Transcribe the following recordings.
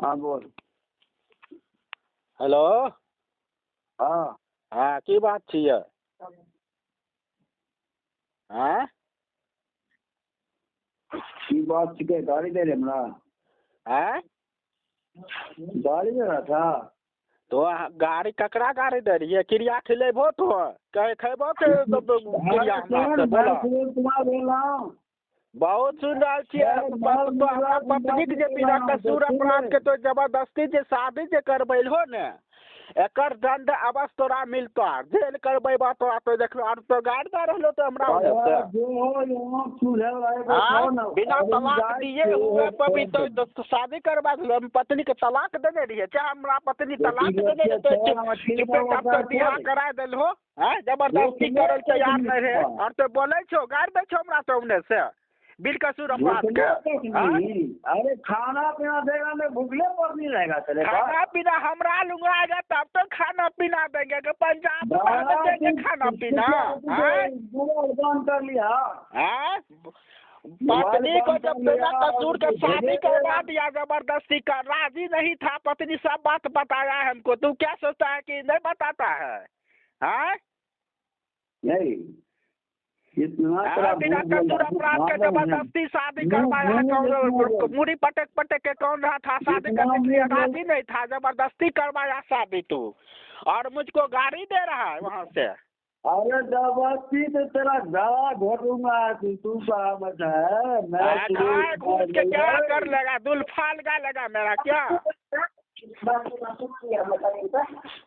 हाँ बोल। हेलो। हाँ हाँ की बात छियै? हाँ की बात छिकै? गाड़ी दे रहे हमरा? हाँ गाड़ी दे रहा था। तो गाड़ी ककरा गाड़ी दे रही है? क्रिया खिलेबो तो कहे खेबो के क्रिया हमरा से बोला। कुमार बोल रहा हूँ। बहुत सुन रहा छियै। तो हमरा पत्नी के जे बिना कसूर अपराध के तो जबरदस्ती जे शादी जे करबैलहो ने एकर दंड अवश्य तोरा मिलतो। जेल करबेबा तोरा तो देखलो और तो गाड़ी दे रहलो तो हमरा बिना तलाक दिए हुए पभी तो शादी करवा दिलो। पत्नी के तलाक देने रहिए चाहे हमरा पत्नी तलाक देने रहे तो बियाह करा दिलो। हाँ जबरदस्ती करल तैयार नहीं रहे और तो बोले छो गाड़ी दे छो हमरा सामने से बिल कसूर अपराध के। अरे खाना पीना देगा मैं भूखले पर नहीं रहेगा चलेगा। खाना पीना हमरा लुंगाएगा तब तो खाना पीना देंगे कि पंजाब में देंगे खाना पीना। बंद कर लिया। पत्नी को जब बिना कसूर के शादी करवा दिया जबरदस्ती का राजी नहीं था पत्नी सब बात बताया है हमको। तू क्या सोचता है कि नहीं बताता है? हाँ नहीं बिना कसूर अपराध के जबरदस्ती शादी करवाया। मुड़ी पटक पटक के कौन रहा था शादी करने के लिए राजी नहीं था जबरदस्ती करवाया शादी तू और मुझको गाड़ी दे रहा है वहाँ से। अरे जबरदस्ती तो तेरा गला घोटूंगा तू बराबर है। मैं घूट के क्या कर लेगा? दुल्फा लगा मेरा क्या?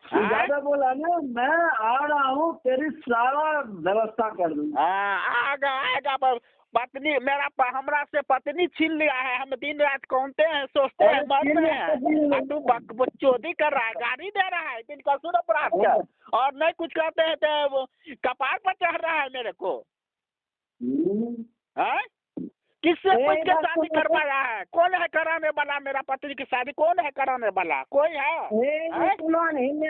ज्यादा बोला ना मैं आ रहा हूँ तेरी सारा व्यवस्था कर दूंगा। आएगा पत्नी मेरा हमरा से पत्नी छीन लिया है। हम दिन रात कौनते हैं सोचते हैं मरते हैं। तू चोरी कर रहा है गाड़ी दे रहा है बिन कसूर अपराध का और नहीं कुछ कहते हैं तो कपार पर चढ़ रहा है मेरे को। है किससे पूछ के शादी करवाया है? कौन है कराने वाला? मेरा पत्नी की शादी कौन है कराने वाला? कोई है?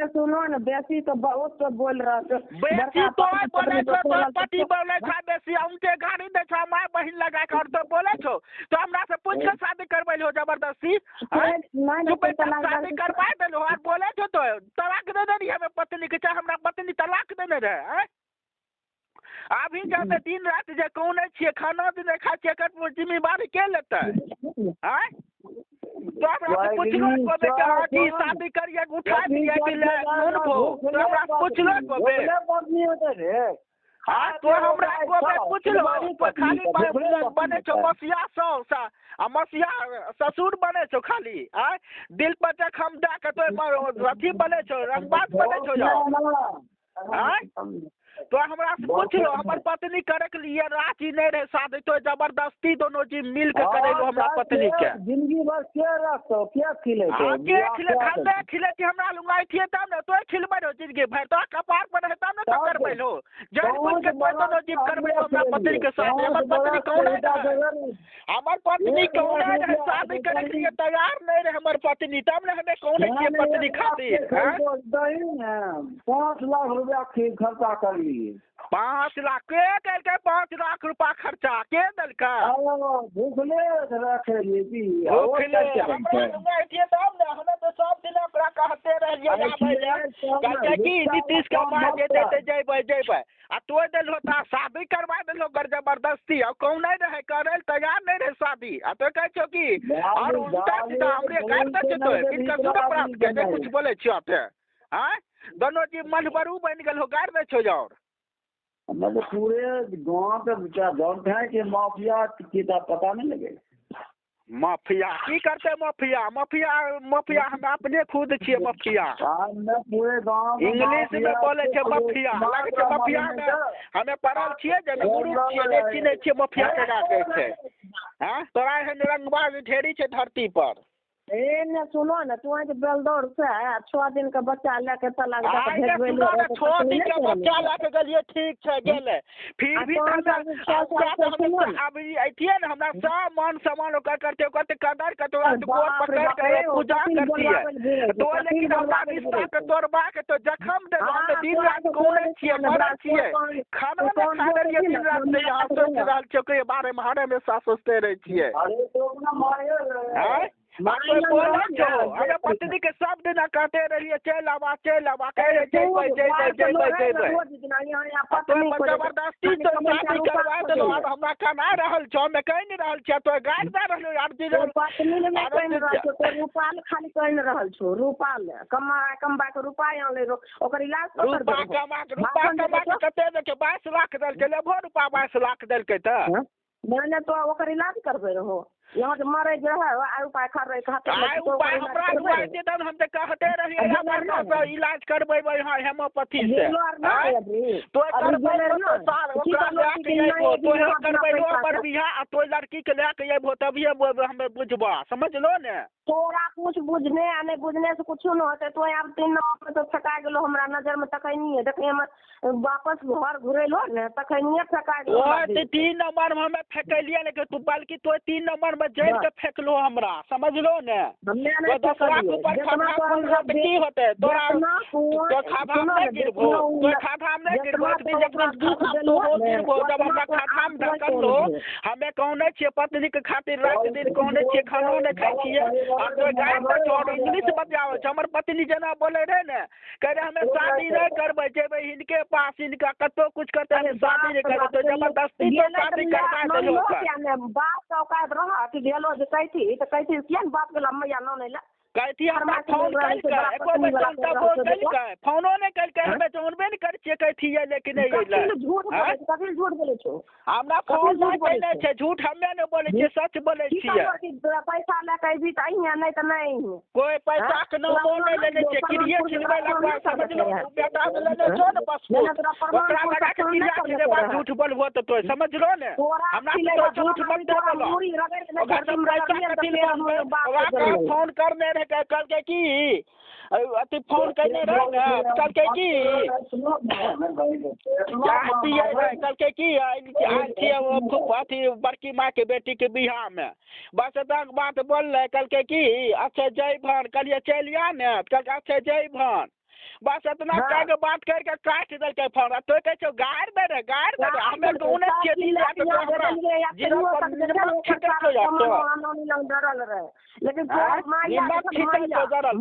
सुनो न बेसी तो बहुत तो बोल रहा था। बेसी तो बोले छो तो पति बोले था बेसी उनके गाड़ी दे छो माय बहिन लगा के और तो बोले छो तो हमरा से पूछ के शादी करबै लो जबरदस्ती। शादी करवा देलो और बोले छो तो तलाक दे रही है पत्नी के चाहे हमरा पत्नी तलाक देने रहे। अभी जाते दिन रात जे कौन छे खाना भी नहीं खाए एकर जिम्मेवारी के लेते? तो हमरा पूछलो कि शादी करिए उठा दिए कि ले नून भो तो हमरा पूछलो हाँ तो हमरा पूछलो खाली बने छो मसिया सौ मसिया ससुर बने छो खाली दिल पर जखम दे के तो अथी बने छो रंगबाज बने छो जाओ। तो हमरा से पूछ लो हमार पत्नी करे के लिए राजी नहीं रहे शादी तो जबरदस्ती दोनों जी मिल के करे लो हमरा पत्नी के। जिंदगी भर क्या रखो क्या खिले खिले कि हमरा लुंगाई थिए तब न तो खिलबै रो जिंदगी भर तो कपार पर रहता न तो करबै लो जब कुछ के तो दोनों जी करबै हमरा पत्नी के साथ। हमर पत्नी कौन है? हमार पत्नी कौन है? शादी करे के लिए तैयार नहीं रहे हमर पत्नी तब न हमें कौन है पत्नी खातिर 5 लाख रुपया खर्चा कर 5 लाख के करके 5 लाख रुपया खर्चा के दलका भूखले हमें तो सब दिन ओकरा कहते रहिए कि नीतीश के मार देते जेबै आ तो दिल होता शादी करवा दिलो गर जबरदस्ती और कौन नहीं रहे करे तैयार नहीं रहे शादी आ तो कह छो कि और उल्टा सीधा हमरे गाड़ दे तो बिन कसूर अपराध के कुछ बोले छियो ते दोनों जी मनबरू बन गेल हो गाड़ दे छो और मतलब पूरे गांव पे जानते हैं कि माफिया की पता नहीं लगेगा। माफिया की करते? माफिया हम अपने खुद छिए माफिया। पूरे गांव इंग्लिश में बोले छे माफिया लगे छे माफिया में हमें पढ़ल छिए जे गुरु छिए नहीं चिन्हे छिए माफिया केना कहै छै। हां तोरा एहन रंगबाज ढेरी छे धरती पर। न सुनो न तू आज बेलदौर से 6 दिन का बच्चा लेके चला गया तो भेजबे ले 6 दिन का बच्चा लेके गेलिए ठीक छे गेले फिर भी अभी ऐतिए न हमरा सब मान सम्मान ओकर करते कदर के तो गोर पकड़ के पूजा करती है तो लेकिन हमरा रिश्ता के तोड़बा के तो जखम दे हम दिन रात कोने छिए मरल छिए खाना में खा लिए दिन रात से यहाँ सोच रहल छिए के बारे में हमेशा सोचते रहे छिए। कोई बोले छो हमें पत्नी के सब दिन कहते रहिए चल आवा कह रहे जइबै जबरदस्ती तो शादी करवा देलो अब हमरा कमा रहल छो हमें कह नहीं रहल छियै तो गाड़ दे रहलो यार दिन पत्नी ने नहीं कह रहल छो तो रूपाल खाली कह रहल छो रूपाल कमा के रुपा आनले ओकर इलाज रूपा कमा के कते दे के 22 लाख देलकै लेबो रूपा 22 लाख देलकै त मैंने तो ओकर इलाज करबे रहो यहाँ से मरे जो है आय उपाय कर रहे खाते हम तो कहते रहिए इलाज करबे यहाँ हेमोपैथी से तो लड़की के लेके अबो तभिए हमें बुझबा समझ लो ने तोरा कुछ बुझने आ नहीं बुझने से कुछ न होते तो अब 3 नंबर में तो फेंका गेलो हमरा नजर में तकैनी देखे हम वापस घर घुरेलो ने तकैनी फेंका गेलो 3 नंबर में हमें फेंकलिए लेकिन तू बल्कि तो 3 नंबर में जड़ के फेंकलो हमरा समझ लो ने तो 10 लाख ऊपर खाता की होते तोरा तो खाता में गिरबो तो खाता में गिरबो जब दुख तो हो गिरबो जब हमरा खाता में ढकल लो हमें कहने छिए पत्नी के खातिर रात दिन कहने छिए खानो नहीं खाई छिए और तो गाय पर छोड़ इंग्लिश बजावे हमर पत्नी जना बोले रहे ने कह रहे हमें शादी नहीं करबे जेबे इनके पास इनका कतो कुछ करते हम शादी नहीं करबे तो जबरदस्ती तो शादी करवा देलो बाप का औकात रहा कि गेलो जे कहती तो कहती किया बाप के मैया नो नहीं कहती हमरा फोन कलकै एको बच्चा तब कलकै फोनो नहीं कलकै हमें जानबे नहीं करै छियै कहती है लेकिन नहीं एलै कथि झूठ बोले छो हमरा फोन नहीं कैले छै झूठ हमें नहीं बोले छियै सच बोले छियै पैसा ले के भी त अइया नहीं त नहीं कोई पैसा के नामो नहीं लेने छै किरिए छिलबै लगवा समझ लो बेटा से लेने छो ने पासपोर्ट ओकरा लगा के तिला के देबा झूठ बोलबो त तो समझ लो ने हमरा तो झूठ मत बोलो घर में पैसा कथि ले फोन करने रहे कल के की अति फोन करने रहे कल के की कल के की अथी बड़की माँ के बेटी के बिहार में बस तक बात बोल रहे कल के की अच्छा जय भान कलिए चलिया ने कल के अच्छा जय भान बस इतना कह के बात करके काट देलकै फोन तो कह छो गाड़ दे हमें तो उन्हें खेती लाके तो हमरा जिला पर निमक छिटक तो जातो लेकिन निमक छिटक तो जरल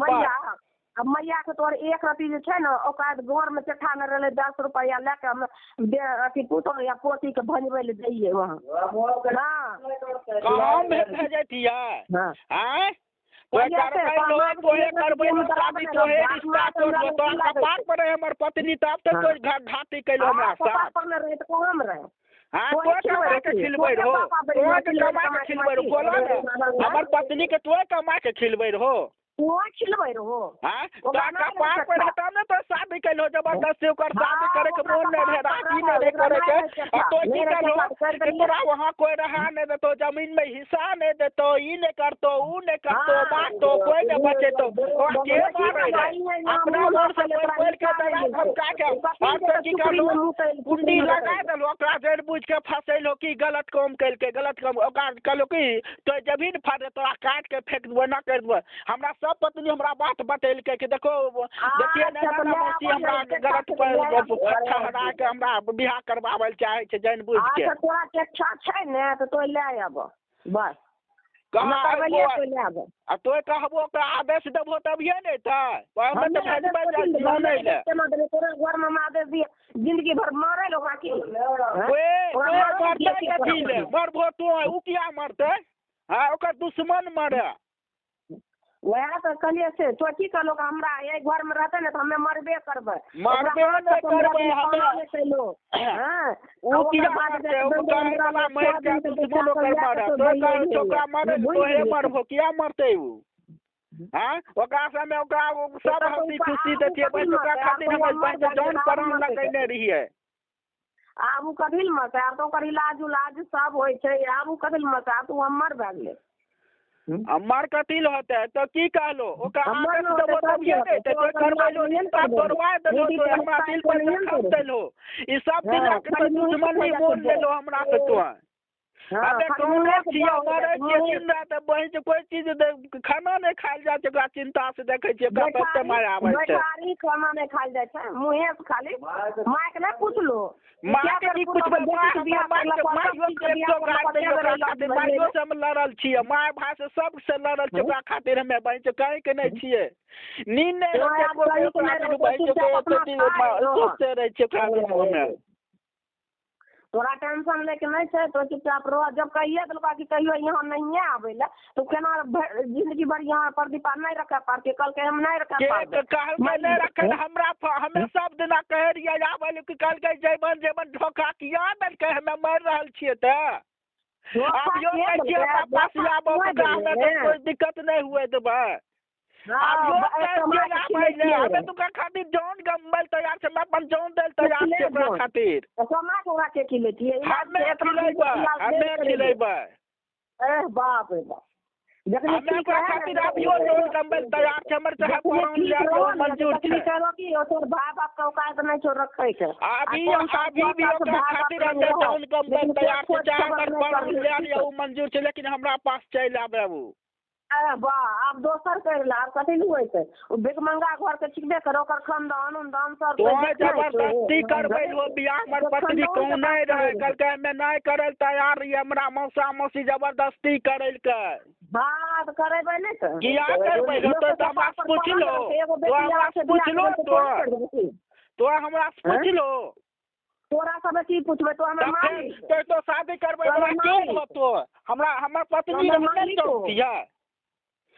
अब मैया के तोर एक रति जे छै ने ओकाद घर में चट्ठा न रहले 10 रुपया लेके हम अथी पुतो या पोती के भंजबै ले जइए वहां कहां में भेजतिया हैं कपार पर हमर पत्नी तब तक कोई घाटी कैलो हमरा साथ हमर पत्नी के तो कमा के खिलबै रहो खिलबै रहो कपार पर रहता ने तो शादी कैलो जबरदस्ती ओकर शादी करे के मोन नहीं रहे राजी नहीं रहे करे के तो की करो तोरा वहां कोई रहा नहीं देतो जमीन में हिस्सा नहीं देतो ई नहीं करतो ऊ नहीं करतो बात तो कोई नहीं बचे तो के मारे अपना मोर से बोल के दरा हम का के और तो की करो कुंडी लगा देलो ओकरा जड़ बुझ के फसेलो की गलत काम कैलके गलत काम ओकरा कहलो की तो जमीन फाड़े तोरा काट के फेंक देबो ना कर देबो हमरा सब पत्नी हमरा बात बतेलकै कि देखो देखिए ना मौसी हमरा गलत ठहरा के हमरा बियाह करबावल चाहे छै जान बुझ के तोरा के इच्छा छै ने त तो ले आब बस आ तो कहबो ओकरा आदेश देबो तभिए नहीं था हम तो भेजबै नहीं ले तोरा घर में आदेश दिए जिंदगी भर मारे लोग की ओए मरते कथी ले मरबो तो उ किया मरते हां ओकर दुश्मन मरे वह तो कहलिए से तो की कहलो हमरा ये घर में रहते ने तो हमें मरबे करबे नहीं करबे हमें हां ओ की बात है ओ कहला मर के दुश्मन कर मारे तो कह छोकरा मारे तो हे मरबो किया मरते उ हां ओकरा समय ओकरा सब हंसी खुशी देतिए बस ओकरा खातिर हम बस जान प्राण लगैने रहिए आबू कथिल मत आ तो कर इलाज सब होय छै आबू कथिल मत आ तू हमर भए गेलै मार कथिल होते तो की कहलो ओकरा आदेश देबो तभिए नहीं तो करबैलो निंदा तोड़वा देलो तो हमरा दिल पर खम देलो ई सब दिन के दुश्मनी बोल लेलो हमरा से तो हमें कहूँ छियै मरै छियै जिंदा तऽ बहिन से कोई चीज खाना नहीं खायल जाए छै ओकरा चिंता से देखे छियै ओकरा पेटे माय आबै छै बेकारी खाना नहीं खायल जाए छै मुँहे से खाली माय के नहीं पूछलो माय के की पूछबै माइयो से हम लड़ल छियै माय भाई से सब से लड़ल छियै ओकरा खातिर हमे बहिन से कहीं के नहीं छियै नींद नहीं सोचते रहे छियै हमे तोरा टेंशन लेके नहीं छै तो चुपचाप रह जब कहिए दिलका कि कहियो यहाँ नहीं आवे ला तो केना जिंदगी भर यहाँ पर दीपा नहीं रखे पारके कल के हम नहीं रखे नहीं रखे हमरा हमें सब दिना कहे रहिए आवे ले कल के जेबन जेबन धोखा किया देलकै हमे मर रहल छियै तऽ अब यो कहै छियै हमरा पास आबो कोई दिक्कत नहीं हुए देबै हमें तो खातिर जान गमल तैयार छै अपन जान देल तैयार छै ओकरा खातिर सोना के ओकरा के खिलेतिए हमे खिलेबै ए बाप रे बाप हमे ओकरा खातिर अभियो जान गमल तैयार छै हमर चाहे प्राण ले लो मंजूर छै चलो कि तोर भाई बाप का औकात नहीं छो रखे छै अभी भी ओकरा खातिर हम जान गमल तैयार छै चाहे हमर प्राण ले लियो मंजूर छै लेकिन हमरा पास चलि आबे उ वाह आप दोसर कर ला आप कथी हुए थे भिकमंगा घर के छिकबे करो ओकर खानदान उनदान सब जबरदस्ती करबै हो बियाह हमर पत्नी कहूँ नहीं रहे कहलकै हमे नहीं करे तैयार रहिए हमरा मौसा मौसी जबरदस्ती करेलकै हाँ तो करेबै नहीं तो किया करबै तो हमरा से पूछलो तो हमरा से पूछलो तोरा सब की पूछबै तो हमरा मारी तो शादी करबै हमरा के होतो हमरा हमर पत्नी रहै छै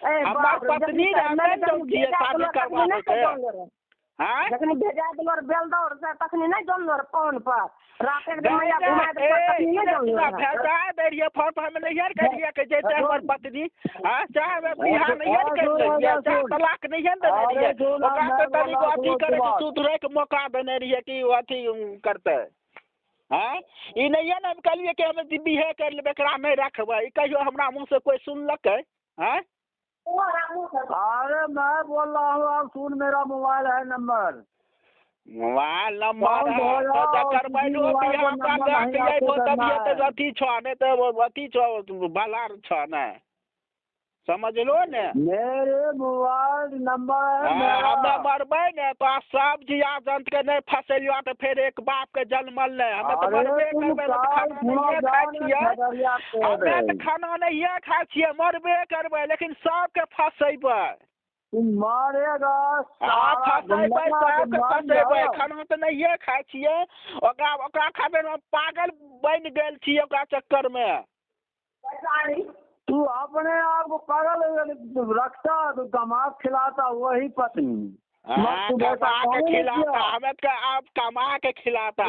हमार पत्नी शादी करवाने के जखनी भेजा दिलो बेलदौर से तखनी नहीं जानलो फोन पर रात के मैया घुमा दे तखनी नहीं जानलो भेजा दे रहिए फोन पर हमें नहीं कर दिया के जे हमर पत्नी हां चाहे मैं बियाह नहीं कर दिया चाहे तलाक नहीं दे रहिए ओकरा तो तनी अथी करे के सुधरे के मौका देने रहिए कि अथी करते हैं ई नहीं है ना कहलिए कि हमें बियाह कर लेबे एकरा नहीं रखबै ई कहियो हमरा मुंह से कोई सुनलकै हैं अरे मैं बोल रहा हूँ आप सुन मेरा मोबाइल है नंबर अथी छो नहीं तो अथी छो बलार छो नहीं समझलो ने मेरे मोबाइल नंबर हमें मरबै ने तो सब जिया जंत के नहीं फसलियो तो फिर एक बाप के जन्मल नहीं हमें तो मरबे करबै हमें खाना नहीं खाए छियै मरबे करबै लेकिन सबके फसेबै मारेगा फसेबै खाना तो नहीं खाए छियै ओकरा खातिर पागल बन गेल छियै ओकरा चक्कर में तू अपने आप को पागल रखता तो कमा खिलाता वही पत्नी कमा के खिलाता हमें तो आप कमा के खिलाता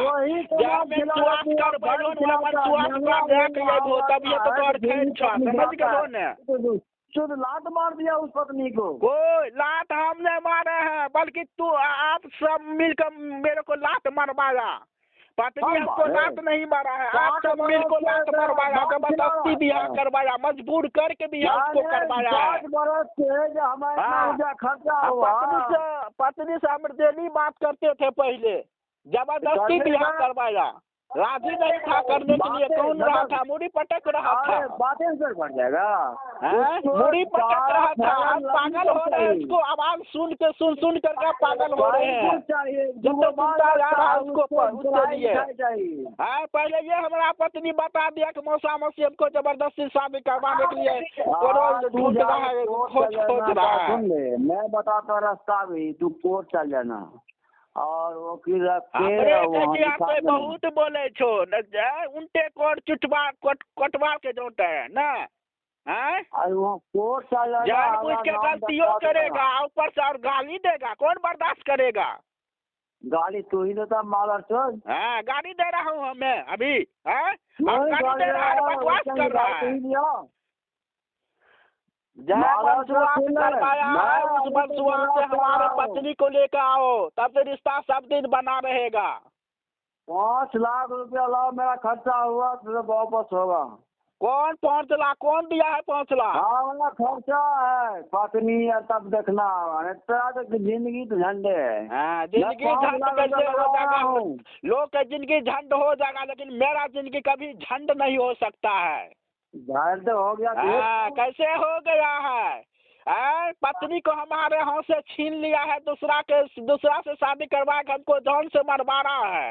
शुद्ध लात मार दिया उस पत्नी को कोई लात हम नहीं मारे हैं बल्कि तू आप सब मिलकर मेरे को लात मरवाया पत्नी हमको लात नहीं मारा है आप सब मिल को लात मरवाया जबरदस्ती बियाह करवाया मजबूर करके बियाह उसको करवाया पत्नी से हम डेली बात करते थे पहले जबरदस्ती बियाह करवाया राजी नहीं था करने के लिए कौन रहा था मुड़ी पटक रहा था बातें सर बढ़ जाएगा मुड़ी पटक रहा था आप पागल हो रहे हैं उसको आवाज सुन करके पागल हो रहे हैं जो बोलता जा रहा है उसको लिए पहले ये हमारा पत्नी बता दिया कि मौसा मौसी हमको जबरदस्ती शादी करवाने के लिए ढूंढ रहा है खोज रहा है मैं बताता रास्ता भी तू कोर्ट चल जाना और वकील बहुत बोले छो उनटे कोट चुटवा कोटवा के जोते है ना जानबूझ के गलतियों करेगा ऊपर से और गाली देगा कौन बर्दाश्त करेगा गाली तू ही देता मालर चोर हाँ गाली दे रहा हूँ हमें अभी गाली दे रहा है बकवास कर रहा है उस बंसुआ से हमारे पत्नी को लेकर आओ तब से रिश्ता सब दिन बना रहेगा 5 लाख रुपया लाओ मेरा खर्चा हुआ तो वापस होगा कौन 5 लाख कौन दिया है 5 लाख? हाँ वाला खर्चा है पत्नी है तब देखना तेरा तो जिंदगी तो झंडे है। हाँ जिंदगी झंड कैसे हो जाएगा? लोग का जिंदगी झंड हो जाएगा लेकिन मेरा जिंदगी कभी झंड नहीं हो सकता है। झंड हो गया हाँ कैसे हो गया है? पत्नी को हमारे हाथ से छीन लिया है, दूसरा से शादी करवा के हमको जान से मरवा रहा है।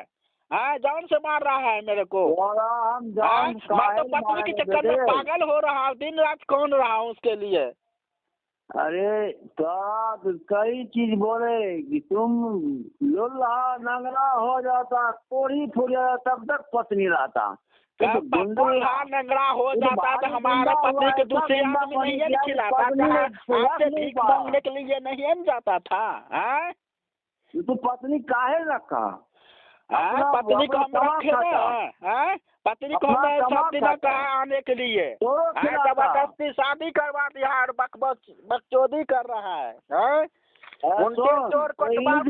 जान से मार रहा है मेरे को। मैं तो पत्नी के चक्कर में पागल हो रहा हूँ, दिन रात कौन रहा हूँ उसके लिए। अरे तो कई चीज बोले कि तुम लुल्हा नंगरा हो जाता कोड़ी फूट जाता तब तक पत्नी रहता। लुल्हा नंगरा हो जाता तो हमारा पत्नी के दूसरे आदमी नहीं खिलाता, आपसे भीख मांगने के लिए नहीं जाता था। तो पत्नी काहे रखा? पत्नी को हम रखे ना, पत्नी को हमें सब दिन कहा आने के लिए, जबरदस्ती शादी करवा दिया और बकचोदी कर रहा है। उनके चोर को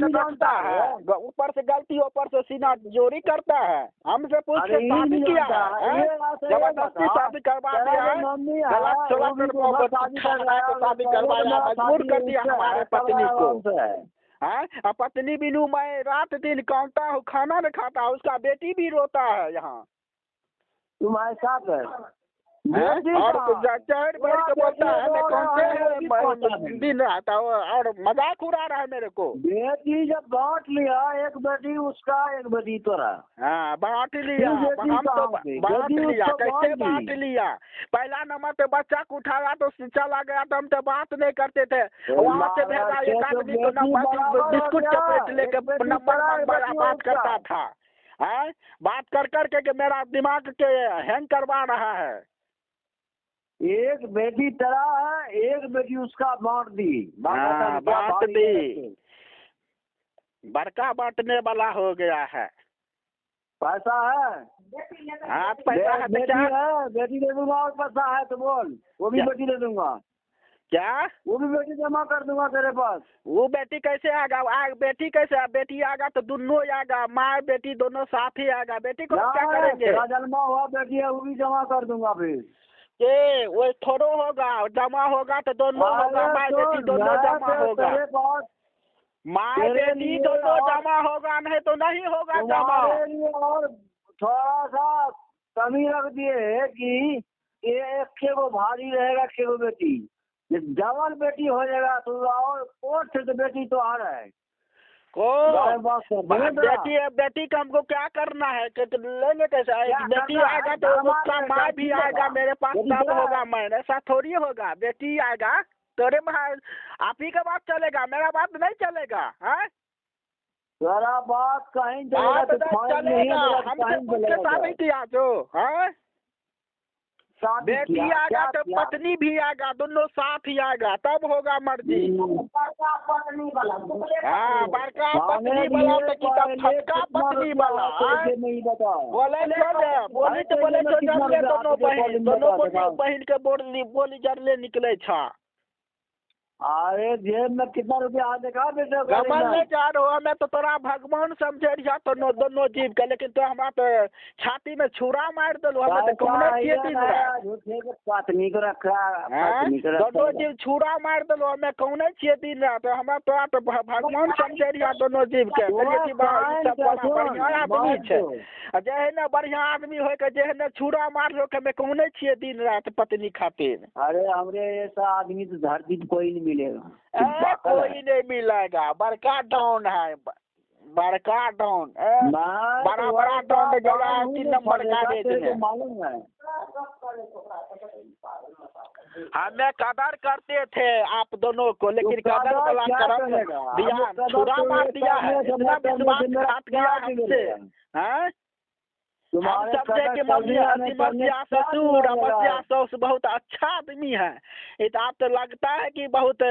जानता है, ऊपर से गलती ऊपर से सीना जोरी करता है। हमसे पूछ के शादी किया है, जबरदस्ती शादी करवा दिया है, शादी करवाया, मजबूर कर दिया हमारे पत्नी को। पत्नी बिनु मैं रात दिन कामता हूँ, खाना नहीं खाता, उसका बेटी भी रोता है यहाँ। तुम ऐसा कर और चढ़ बैठ के बोलता है मैं कौन से दिन रहता हूँ और मजाक उड़ा रहा है मेरे को। बेटी जब बांट लिया, एक बेटी उसका एक बेटी तोरा। हाँ बांट लिया, हम तो बांट लिया। कैसे बांट लिया? पहला नंबर पे बच्चा को उठाया तो चला गया तो हम तो बात नहीं करते थे, वहाँ से भेजा एक आदमी को नंबर बिस्कुट चपेट लेके नंबर बात करता था। बात कर करके मेरा दिमाग के हैंग करवा रहा है। एक बेटी तेरा है, एक बेटी उसका बांट दी। बांट दी, बड़का बांटने वाला हो गया है। पैसा है? हाँ पैसा है। बेटी है, बेटी दे दूंगा। और पैसा है तो बोल, वो भी बेटी दे दूंगा। क्या? वो भी बेटी जमा कर दूंगा तेरे पास। वो बेटी कैसे आएगा? बेटी कैसे? बेटी आएगा तो दोनों आएगा, माँ बेटी दोनों साथ ही आएगा। बेटी को क्या करेंगे? जन्मा हुआ बेटी है वो भी जमा कर दूंगा। फिर वो थोड़ो होगा, जमा होगा तो दोनों होगा, माँ बेटी दोनों जमा होगा। माँ बेटी दोनों जमा होगा, नहीं तो नहीं होगा जमा। और थोड़ा सा कमी रख दिए कि एक को भारी रहेगा, एक को बेटी। जवान बेटी हो जाएगा तो और कोर्ट से तो बेटी तो आ रहा है। बेटी का हमको क्या करना है? लेंगे कैसे? बेटी आएगा तो उसका माँ भी आएगा मेरे पास, तब होगा। मैंने ऐसा थोड़ी होगा। बेटी आएगा तेरे भाई, आप ही का बात चलेगा, मेरा बात नहीं चलेगा। तेरा बात कहीं चलेगा? हमसे पूछ के शादी किया जो है। बेटी आएगा तो पत्नी भी आएगा, दोनों साथ ही आएगा, तब होगा मर्जी। बड़का पत्नी वाला फटका पत्नी वाला बोले दोनों बहन के बोली जरले निकले छा। अरे जेब में कितना रुपया आ देखा बेटा? गमन ले जा रहा हमें तो तोरा भगवान समझे रहा तो दोनों जीव के, लेकिन तो हमारा तो छाती में छुरा मार दलो। हमें तो पत्नी को रखा, दोनों जीव छुरा मार दलो। हमें कौन छे दिन रहा तो हमारा तो भगवान समझे रहा दोनों जीव के। जे है ना बढ़िया आदमी हो के जे है ना छुरा मार लो के हमें कौन छे दिन रात पत्नी खातिर। अरे हमरे ऐसा आदमी तो धरती पे कोई नहीं मिलेगा। कोई नहीं मिलेगा। बड़का डाउन है, बड़का डाउन, बड़ा बड़ा डाउन जगह 3 नंबर का रेट में। मालूम है हमें कदर करते थे आप दोनों को, लेकिन कदर वाला करम दिया, छुरा मार दिया है। इतना विश्वासघात किया हमसे। हम समझे कि मसिया ससुर मसिया सौस बहुत अच्छा आदमी है। इतना आप तो लगता है कि बहुत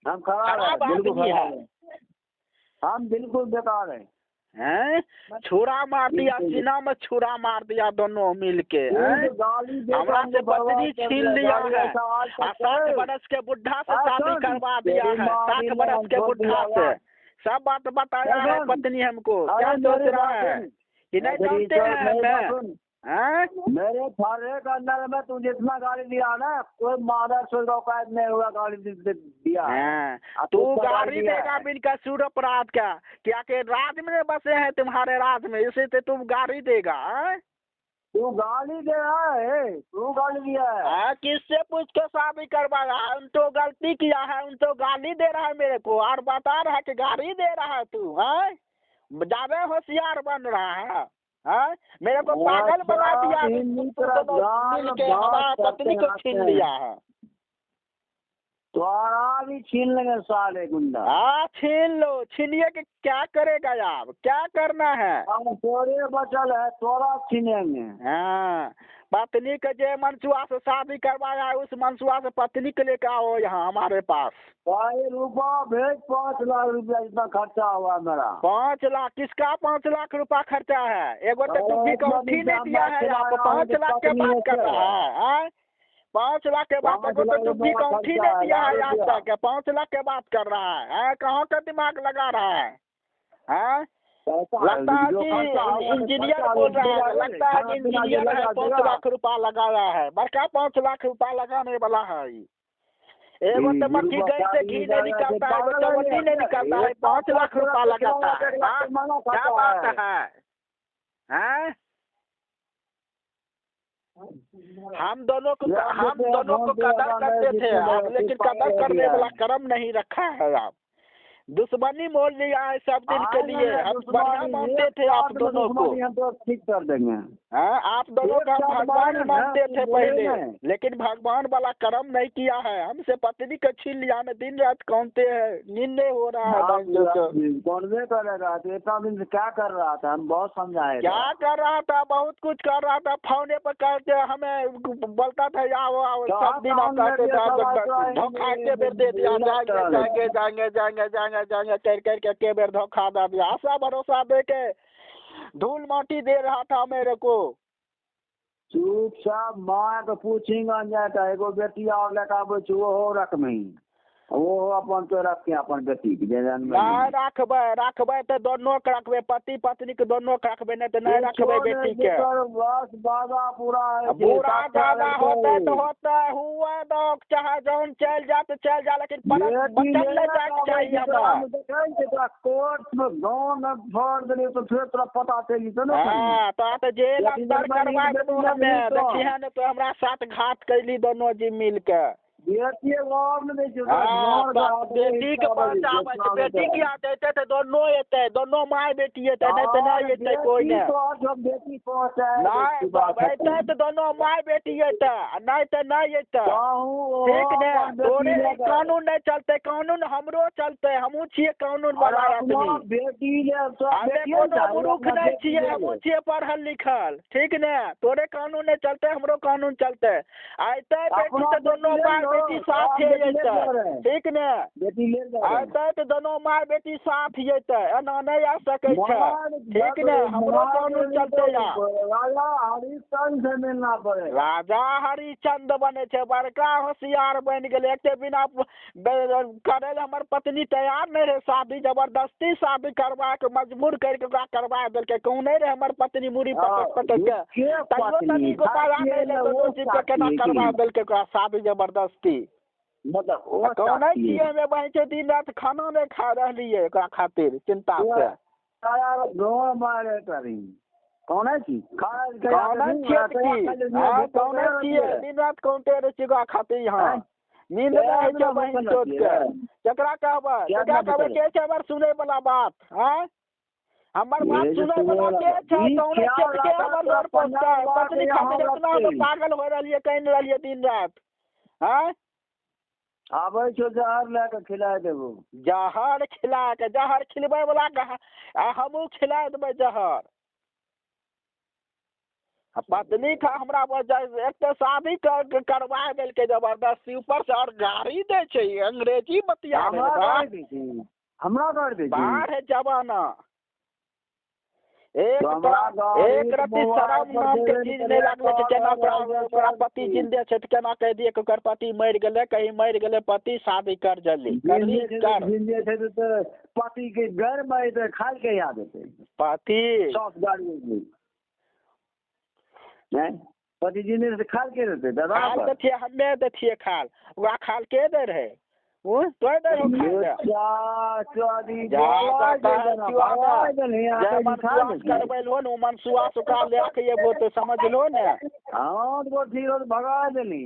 हम खराब आदमी है। हम बिल्कुल बेकार है। छुरा मार दिया, सीना में छुरा मार दिया दोनों मिलके। हमारा से पत्नी छीन लिया है। 60 बरस के बुढ़ा से शादी करवा दिया है। 60 बरस के बुढ़ा से सब बात बताया है पत्नी हमको। क्या सोच रहा है कि नहीं जानते हैं? हैं? मेरे थाने के अंदर में तू जितना गाड़ी दिया ना, कोई मादर से औकात नहीं हुआ गाड़ी दिया। हाँ, तू गाड़ी देगा बिनका सूर अपराध का, क्या के राज में बसे हैं तुम्हारे राज में, इसे तो तुम गाड़ी देगा। हैं? तू गाली दे रहा है, तू गाली दिया है। हाँ, किससे पूछ के शादी करवाया? उन तो गलती किया है, उन तो गाली दे रहा है मेरे को और बता रहा है कि गाली दे रहा है तू। है ज्यादा होशियार बन रहा है। हाँ, मेरे को पागल बना दिया, मिल के हमारा पत्नी को छीन लिया है। तो आराम ही छीन लेंगे साले गुंडा। हाँ, छीन लो, छीनिए के क्या करेगा आप, क्या करना है? तोरे बचल है, तोरा छीनेंगे। हाँ, पत्नी के जे मनसुआ से शादी करवाया है, उस मनसुआ से पत्नी के लेके आओ यहाँ हमारे पास। भाई रुपया भेज, 5 लाख रुपया इतना खर्चा हुआ मेरा। 5 लाख? किसका 5 लाख रुपया खर्चा है? एगो तो टूटी का उठी नहीं दिया है, आप 5 लाख के बात कर रहा है? 5 लाख के बात, एगो तो टूटी का उठी नहीं दिया है आज तक, 5 लाख के बात कर रहा है? कहाँ का दिमाग लगा रहा है? लगता है कि इंजीनियर बोल रहा है, लगता है कि इंजीनियर है, 5 लाख रुपया लगाया है, बड़का 5 लाख रुपया लगाने वाला है। एगो तो मट्टी गई से घी नहीं निकलता है, एगो चवन्नी नहीं निकलता है, 5 लाख रुपया लगाता है। क्या बात है? हैं? हम दोनों को कदर करते थे आप, लेकिन कदर करने वाला कर्म नहीं रखा है आप। दुश्मनी मोल लिया है सब दिन के लिए। हम बढ़िया मानते थे आप दोनों को, तो ठीक कर देंगे। हाँ, आप दोनों का भगवान मानते थे पहले, लेकिन भगवान वाला कर्म नहीं किया है। हमसे पत्नी को छीन लिया, में दिन रात कौनते हैं, नींद नहीं हो रहा है। कौन से करेगा? तो इतना दिन से क्या कर रहा था? हम बहुत समझाए। क्या कर रहा था? बहुत कुछ कर रहा था। फोने पर करके हमें बोलता था आओ आओ, सब दिन आते थे, धोखा के बेर दे दिया, जाएंगे जाएंगे जाएंगे जाएंगे जाएंगे कर करके के बेर धोखा दे दिया। आशा भरोसा दे के धूल माटी दे रहा था मेरे को। चुपचाप माँ के पूछेंगे जाता है, एगो बेटी और लेकर आबे छो, वो रख नहीं, वो अपन तो रख के अपन बेटी के रखबे तो दोनों के रखबे, पति पत्नी के दोनों के रखबे, नहीं तो नहीं रखबे बेटी के। बस बाजा पूरा है, पूरा ज्यादा होते तो होता हुआ तो चाहे जौन चल जा तो चल जा, लेकिन बचल ले जाके चाहिए हमरा। कोर्ट में गाँव में भर देने तो फिर तोरा पता चली तो ना। हाँ, तो जेल अंदर करवा देबो हमें, देखिए न तो हमरा साथ घात कैली दोनों जी मिल के। बेटी के बचावे, बेटी की देते तो दोनों एते, दोनों माँ बेटी एते, नहीं तो नहीं एते कोई नहीं। बेटी नहीं तो दोनों माँ बेटी एते, नहीं तो नहीं एते, ठीक ने। तोरे कानून नहीं चलते, कानून हमरो चलते, हमू छिए कानून वाला आदमी। मूर्ख नहीं छिए, हमू छिए पढ़ल लिखल, ठीक ने। तोरे कानून नहीं चलते, हमरो कानून चलते। आते बेटी तो दोनों माँ बेटी साथ ही जेते, ठीक ने। आते तो दोनों माँ बेटी साथ जेते, एना नहीं आ सके छै, ठीक ने। हमरो कानून चलते राजा हरिश्चंद्र से मिलना पड़े। राजा हरिश्चंद्र बने छे, बड़का होशियार बन गेले। एक बिना करे हमर पत्नी तैयार नहीं रहे, शादी जबरदस्ती शादी करवा के मजबूर करके ओकरा करवा देलके। कहूँ नहीं रहे हमर पत्नी मुड़ी पटक पटक के, तैयो तनी को पाया नहीं ले, दोनों चीज के केना करवा देलके ओकरा शादी जबरदस्ती। मतलब कौन छिए में बहन के दिन रात खाना नहीं खा रही ओकरा खातिर चिंता से। गाँव मारे करी कौन छी दिन रात कौनते रहे छी ओकरा खातिर। यहाँ नींद नहीं है बहन चोट के, केकरा कहबै के छै हमर सुने वाला बात? हैं, हमर बात सुने वाला के छै? कौन के हमर लोर पहुंचता है? पत्नी खातिर इतना पागल हो रही है, कहीं रही है दिन रात। हैं, आबै छो जहर लेके खिला देबो। जहर खिला के, जहर खिलबै वाला हमहूँ खिला देबै जहर। पत्नी का हमरा एक तो शादी करवा देलके जबरदस्ती, ऊपर से और गाड़ी दे छै, अंग्रेजी बतिया हमरा बाहर है जमाना। एक रति शरम नाम के चीज नहीं रखले छै। केना ओकरा पति जिंदे छै तो केना कह दिए कि ओकर पति मर गेले, कहीं मर गेले पति, शादी कर जल्दी कर। पति के घर में खाल के याद है पति हैं पति जी ने से खाल के रहते दादा खाल देथिए हमे देथिए खाल ओकरा खाल के दे रहे वो तो दे हो खाल करबै लो न मनसुआ सुका ले के ये तो समझ लो ने हां तो ठीक हो भगा देली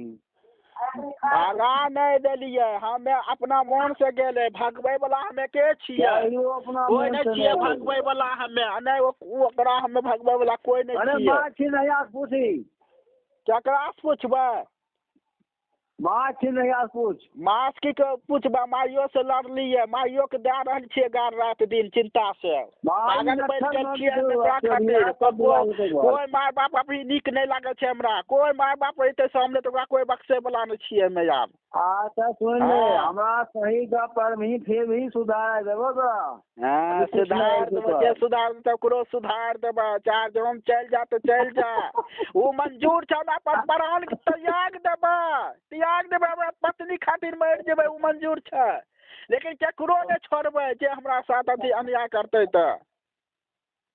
भगा नहीं देलिए हमे अपना मन से गेले भगबै वाला हमे के छियै कोई नहीं छियै भगबै वाला हमे नहीं ओकरा हमे भगबै वाला कोई नहीं छियै अरे मां छी नया पूछी केकरा से पूछबै माँ छी नया पूछ माँ की पूछबा माइयो से लड़लिए माइयो के दे रहल छियै गार रात दिन चिंता से पागल बैठ गेल छियै ओकरा खातिर कोई माय बाप अभी नीक नहीं लागे छै हमरा कोई माय बाप एते सामने तो ओकरा कोई बक्से वाला नहीं छियै मैं यार अच्छा सुन ले हमरा सही गप पर भी फिर भी सुधार देबो तो हां सुधार देबो जे सुधार त ओकरो सुधार देबो चार जम चल जा तो चल जा वो मंजूर छ ना पर प्राण के त्याग देबो त्याग देबो हमरा पत्नी खातिर मर जेबै वो मंजूर छ लेकिन केकरो ने छोड़बै जे हमरा साथ अथी अन्याय करतै त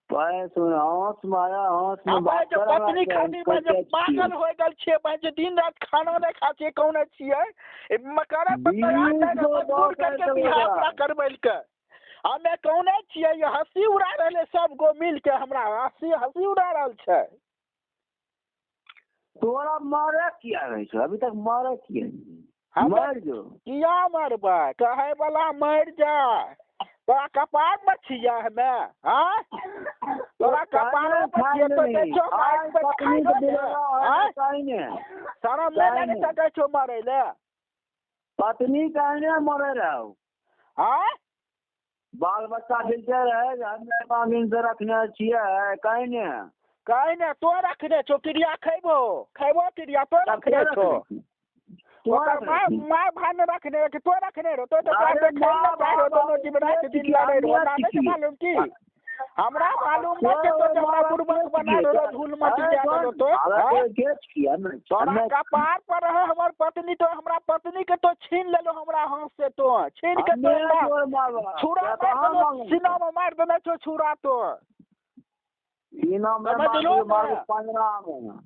पाए सुन हंस माया हंस में बात कर पत्नी खातिर में जब पागल हो गेल छियै भाई जे दिन रात खाना नहीं खा छियै कौन छियै मकर दूर करके बिहार करबैल के हमे कौन छियै ये हंसी उड़ा रहले सब गो मिल के हमरा हंसी उड़ा रहल छै तोरा मारे किया रहे छ अभी तक मारे किया मर जो किया मरबै कहे वाला मर जा तोरा कपार में छिया हमे हां तोरा कपार में छिया तो देखो मार पे खाई दे काई ने सारा ले नहीं सकै छो मारे ले पत्नी कहने मरे रहो हां बाल बच्चा मिलते रहे हमें मांगिन से रखने छियै कहने तो रखने छो क्रिया खैबो क्रिया तो रखने छो माँ भाई ने रखने कि तो रखने रहो तो दोनों जीवन दिन लड़े रहो नहीं मालूम की हमरा मालूम नहीं कि तो जमा बुर्बक बना रहो धूल मच जा रहो तो तोरा कपार पर रहे हमर पत्नी तो हमरा पत्नी के तो छीन लेलो हमरा हाथ से तो छीन के तो छुरा सीना में मार देने छो छुरा तो सीना में मार 15 में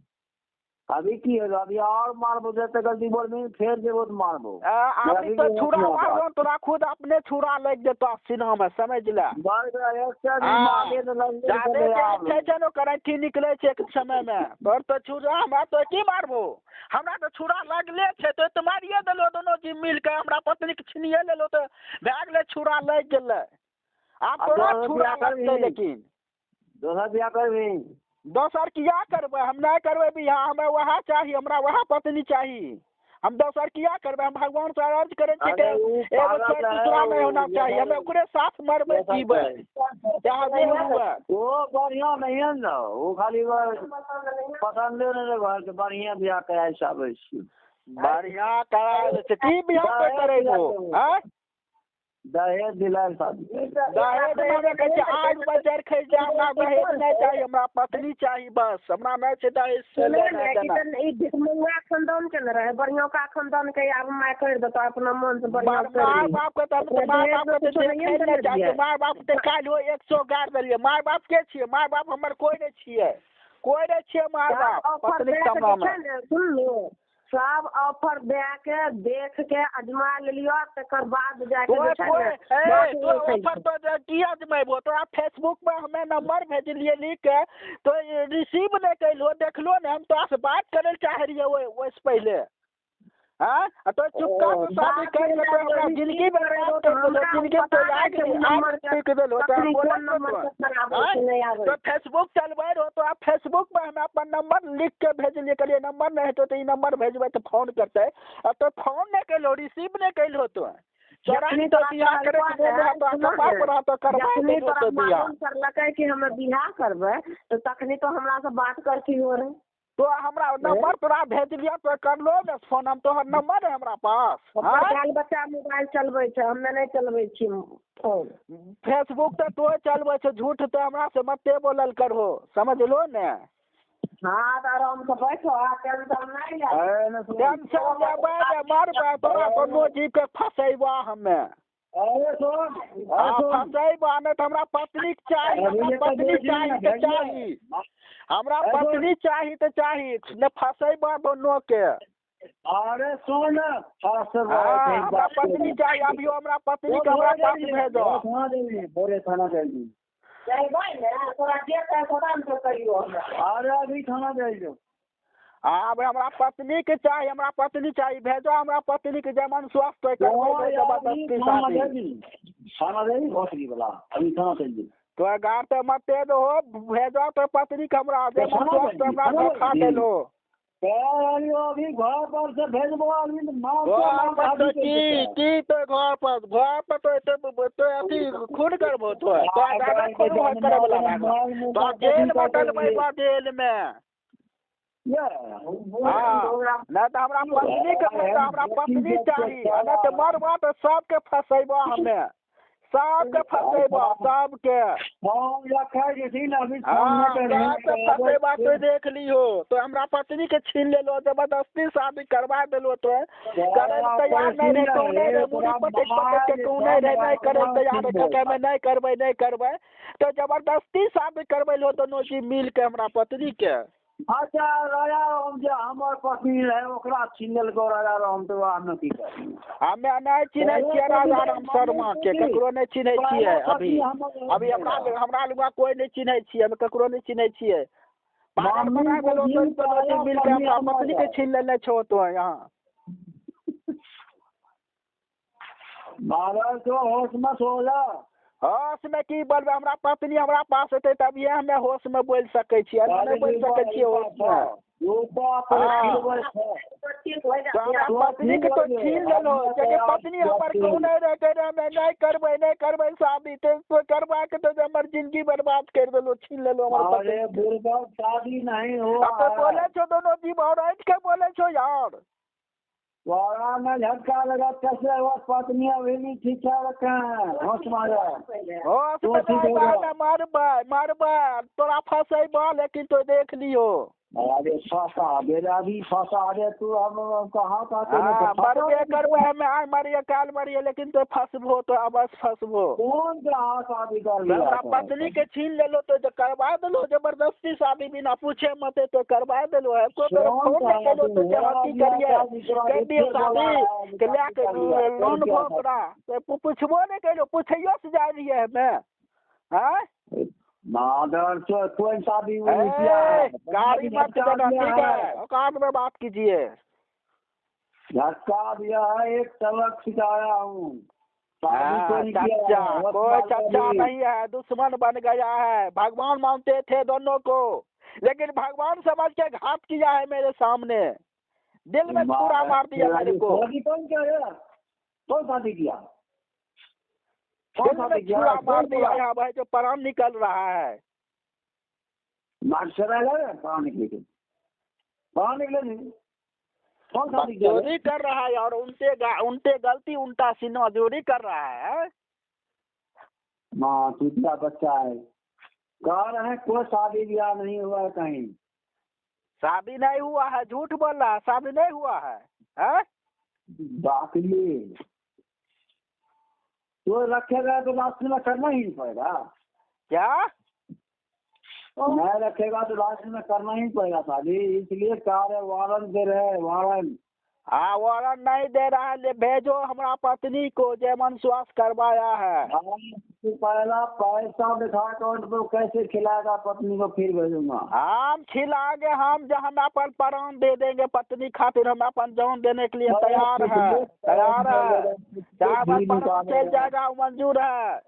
अभी की है अभी और मारबो जते गलती बोल में फेर देबो तो मारबो अभी तो छुरा मारबो तोरा खुद अपने छुरा लग देतो सीना में समझ ले जनो करंटी निकले छै एक समय में तोर तो छुरा हमरा तो की मारबो हमरा तो छुरा लगले छै तो मारिए देलो दोनों जी मिल के हमरा पत्नी के छीनिए लेलो तो भाग ले छुरा लग गेलै आप तोरा छुरा लगतै लेकिन दोसर बियाह करबी दोसर किया करबै हम नहीं करबै बियाह हमें वहाँ चाहिए हमरा वहाँ पत्नी चाहिए हम दोसर किया करबै हम भगवान से अर्ज करे छी के एगो दूसरा नहीं होना चाहिए हमें ओकरे साथ मरबै जीबै चाहे दिन हुए वो बढ़िया नहीं है ना वो खाली पसंद नहीं घर के बढ़िया बियाह कराय चाहबै छी बढ़िया कराय छै की बियाह करे हो हैं दहेज दिलाल शादी दहेज में कहै आज बाजार खै जा हमरा दहेज नहीं चाहिए हमरा पत्नी चाहिए बस हमरा नहीं छै दहेज से लेना देना ई भिखमंगा खानदान के न रहे बढ़िया का खानदान के अब मैं कर देता अपना मन से बढ़िया माय बाप के त माय बाप के तो चाहिए माय बाप के कालो 100 गाड़ देलिए माय बाप के छियै माय बाप हमर कोई नहीं छियै माय बाप पत्नी कमामा सुन लो सब ऑफर दे के देख के अजमा लियो तकर बाद जाके ऑफर तो की अजमेबो तोरा फेसबुक में हमें नंबर भेजलिए लिख के तो रिसीव नहीं कैलो देखलो ने हम तोरा से बात करे चाह रहिए ओइसे पहले हां तो चुपका से शादी कर ले तो हमरा जिंदगी बर्बाद कर दो जिंदगी तो आग के देलो तो फेसबुक चलबै रहो तो आप फेसबुक पे हम अपन नंबर लिख के भेजलिए कलिए नंबर नहीं तो ई नंबर भेजबै तो फोन करते तो फोन नहीं कैलो रिसीव नहीं कैलो तो चोरानी तो बियाह करे के बोल रहा तो कपा पर तो करबा देलो तो बियाह करलकै कि हम बियाह करबै तो तखनी तो हमरा से बात करती हो रे तो हमरा नंबर तोरा भेज लिया तो कर लो ना फोन हम तोहर नंबर है हमरा पास बाल बच्चा मोबाइल चलबै छै हमे नहीं चलबै छी फोन फेसबुक तो तोय चलबै छै झूठ तो हमरा से मते बोलल करहो समझलो ने हां त आराम से बैठो आ टेंशन नहीं ले टेंशन लेबै मारबै तोरा कोनो जीव के फसैबा हमे फसैबा नहीं तो हमरा पत्नी चाहिए हमरा पत्नी चाहिए तो चाहिए न फंसेबा दोनों के। अरे सुन हमरा पत्नी चाहिए अभी हमरा पत्नी के हमरा पास भेजो। बोले थाना जल्दी अरे अभी थाना भेजो। हाँ हमरा पत्नी के चाहिए भेजो हमरा पत्नी के जमन स्वस्थ हो जबरदस्ती थाना देगी भोसड़ी वाला अभी थाना चल तो गार तो मत दो भेजो तो पत्नी के हमरा जमन स्वस्थ हमरा धोखा देलो अभी घर पर से भेजबो आदमी की तो घर पर तो अथी खून करबो तो करे वाला तो जेल में डलबै जेल में। नहीं तो हमरा पत्नी के हमरा पत्नी चाहिए नहीं तो मरबा तो सबके फंसेबा हमें सबके फंसेबा सबके फंसेबा तो देख लियो तो हमरा पत्नी के छीन लेलो जबरदस्ती शादी करवा देलो तो करे तैयार नहीं रहे कौन रे मुड़ी पटक के कौन नहीं करे तैयार के मैं नहीं करबै तो जबरदस्ती शादी करबैलो दोनों चीज मिल के हमरा पत्नी के। अच्छा राजा राम जे हमर पत्नी है ओकरा छीनल गो राजा राम तो हम की करी हमे नहीं चिन्है छियै राजा राम शर्मा के ककरो नहीं चिन्है छियै अभी हमरा लुगा कोई नहीं चिन्है छियै हम ककरो नहीं चिन्है छियै पागल बना देलो तो मिल के हमरा पत्नी के छीन लेले छो तो यहाँ बाबा तो होश में सो जा। होश में की बोलबे हमरा पत्नी हमरा पास हेतै तभिए हमे होश में बोल सकै छियै नहीं बोल सकै छियै होश में। पत्नी के तो छीन लेलो पत्नी हमर कौन रहे नहीं करबै शादी तो करवा के तो हमर जिंदगी बर्बाद कर देलो छीन लेलो हमर पत्नी शादी नहीं हो बोले छो दोनों जीव और के बोले छो यार वारा में झटका लगा कैसे पत्नी अभी ठीक रखे होश मारबा तोरा फंसेबा लेकिन तो देख लियो अरे फंसा बेराबी फंसा दे तू हम कहाँ मरबे करबे हमें आज मरिए काल मरिए लेकिन तो फंसबो तो अवश्य फंसबो कौन कहाँ शादी कर लिया पत्नी के छीन लेलो तो करवा देलो जबरदस्ती शादी बिना पूछे मत तो करवा देलो है को करिए शादी के लेके लोन भोकरा तो पूछबो नहीं करो पूछियो से जा रही है हमें हैं मादर तो कोई शादी गाड़ी मत चलाना ठीक है औकात में बात कीजिए। झटका दिया है एक सबक सिखाया हूँ चच्चा कोई चच्चा नहीं है दुश्मन बन गया है भगवान मानते थे दोनों को लेकिन भगवान समझ के घात किया है मेरे सामने दिल में पूरा मार दिया मेरे को। कौन शादी किया मार दिया है भाई जो प्राण निकल रहा है प्राण निकले चोरी कर रहा है और उनसे गलती उल्टा सीना चोरी कर रहा है। माँ चूतिया बच्चा है कह रहे हैं कोई शादी ब्याह नहीं हुआ है कहीं शादी नहीं हुआ है झूठ बोल रहा है शादी नहीं हुआ है बाकली तो रखेगा तो लास्ट में करना ही पड़ेगा क्या नहीं रखेगा तो लास्ट में करना ही पड़ेगा शादी इसलिए कार्य वारंट दे रहे वारंट। हाँ वारंट नहीं दे रहा है भेजो हमारा पत्नी को जयमन स्वास्थ्य करवाया है। पहला पैसा दिखा अकाउंट पर कैसे खिलाएगा पत्नी को फिर भेजूंगा हम खिलाएंगे हम जहाँ अपन प्राण दे देंगे पत्नी खातिर हम अपन जान देने के लिए तैयार है चाहे जाएगा मंजूर है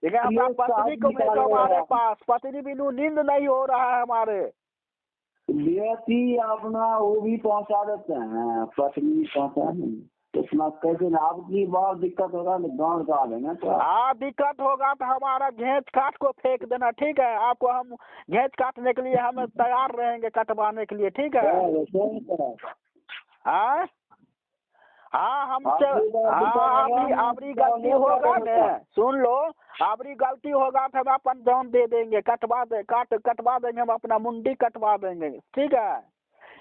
लेकिन हमारा पत्नी को भेजो हमारे पास पत्नी बिनु नींद नहीं हो रहा है हमारे बेटी अपना वो भी पहुंचा देते हैं पत्नी पहुंचा नहीं इतना कैसे आपकी बहुत दिक्कत होगा गाँव का देंगे तो हाँ दिक्कत होगा तो हमारा घेंच काट को फेंक देना ठीक है आपको हम घेंच काटने के लिए हम तैयार रहेंगे कटवाने के लिए ठीक है। हाँ हाँ हमसे आपकी गलती होगा न सुन लो आपकी गलती होगा तो हम अपन जान दे देंगे कटवा देंगे हम अपना मुंडी कटवा देंगे ठीक है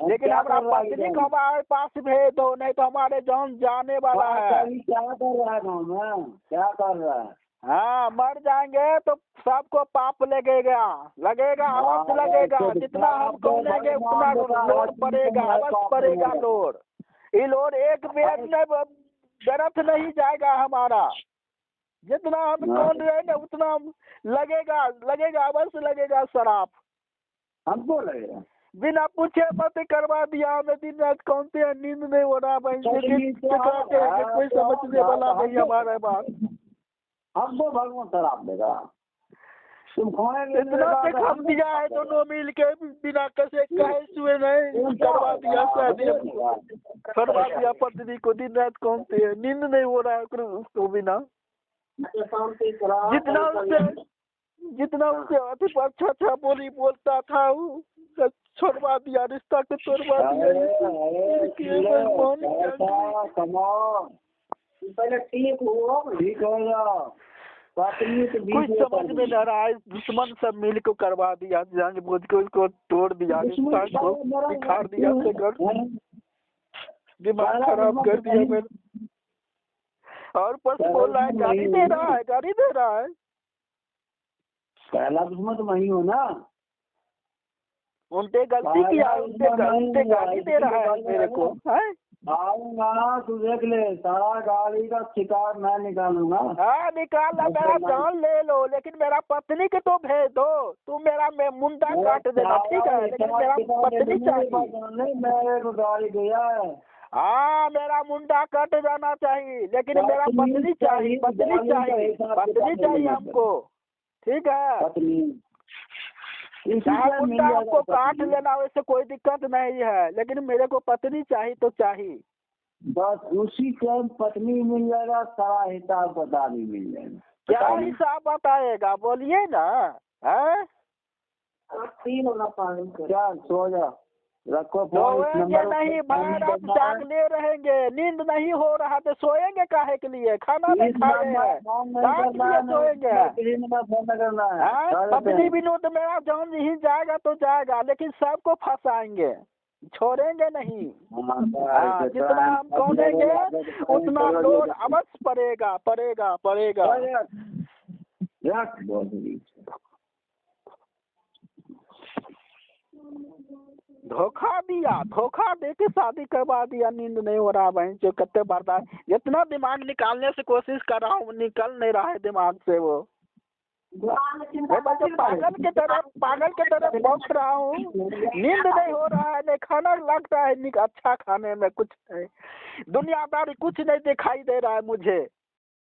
लेकिन हमारा पत्नी को हमारे पास भेज दो नहीं तो हमारे जान जाने वाला है। क्या कर रहा है गाँव में क्या कर रहा है हाँ मर जाएंगे तो सबको पाप लगेगा अवश्य लगेगा। जितना हम कौनेंगे उतना लोड पड़ेगा, अवश्य पड़ेगा लोड। ये लोड एक बेर में व्यर्थ नहीं जाएगा हमारा। जितना हम कौन रहे ना उतना लगेगा अवश्य लगेगा शराब। हमको लगेगा बिना पूछे मत करवा दिया हमें दिन रात। कौन से नींद नहीं हो रहा भाई, कोई समझने वाला नहीं हमारे बात। हमको भगवान शराब देगा। तुम खाएंगे इतना से खम दिया है दोनों मिल के, बिना कसे कहे सुए नहीं करवा दिया शादी, करवा दिया पत्नी को। दिन रात कौन से नींद नहीं हो रहा है उसको बिना। जितना उसे अच्छा बोली बोलता था छोड़वा दिया, रिश्ता को तोड़वा दिया। पहले ठीक होगा कुछ समझ में न रहा है। दुश्मन सब मिल को करवा दिया, जान बुझ के उसको तोड़ दिया, रिश्ता को बिखार दिया, दिमाग खराब कर दिया मैंने। और बस बोल रहा है गाड़ी दे रहा है। पहला दुश्मन तो वही हो ना। उनसे गलती किया, उनसे गाड़ी दे रहा है मेरे को। आऊंगा तू देख ले, सारा गाड़ी का शिकार मैं निकालूंगा। हाँ निकाल ला, मेरा जान ले लो, लेकिन मेरा पत्नी के तो भेज दो। तुम मेरा मुंडा काट देना ठीक है, लेकिन मेरा पत्नी चाहिए। मेरे को गाड़ी दिया है। हाँ मेरा मुंडा कट जाना चाहिए, लेकिन मेरा पत्नी चाहिए हमको। ठीक है, मुंडा आपको काट लेना वैसे कोई दिक्कत नहीं है, लेकिन मेरे को पत्नी चाहिए तो चाहिए। बस उसी टाइम पत्नी मिल जाएगा, सारा हिसाब बता भी मिल जाएगा। क्या हिसाब बताएगा बोलिए ना। है क्या सो जा रखो सोएंगे नहीं, बाहर आप जागले रहेंगे। नींद नहीं हो रहा तो सोएंगे काहे के लिए? खाना नहीं खाए हैं, सोएंगे। पत्नी बिनु तो मेरा जान ही जाएगा तो जाएगा, लेकिन सबको फंसाएंगे, छोड़ेंगे नहीं। जितना हम कौनेंगे उतना लोड अवश्य पड़ेगा। धोखा दे के शादी करवा दिया। नींद नहीं हो रहा भाई जो कत्ते बर्दाश्त, जितना दिमाग निकालने से कोशिश कर रहा हूँ निकल नहीं रहा है दिमाग से। वो पागल के तरह पहुंच रहा हूँ। नींद नहीं हो रहा है, नहीं खाना लगता है अच्छा खाने में कुछ नहीं, दुनियादारी कुछ नहीं दिखाई दे रहा है मुझे।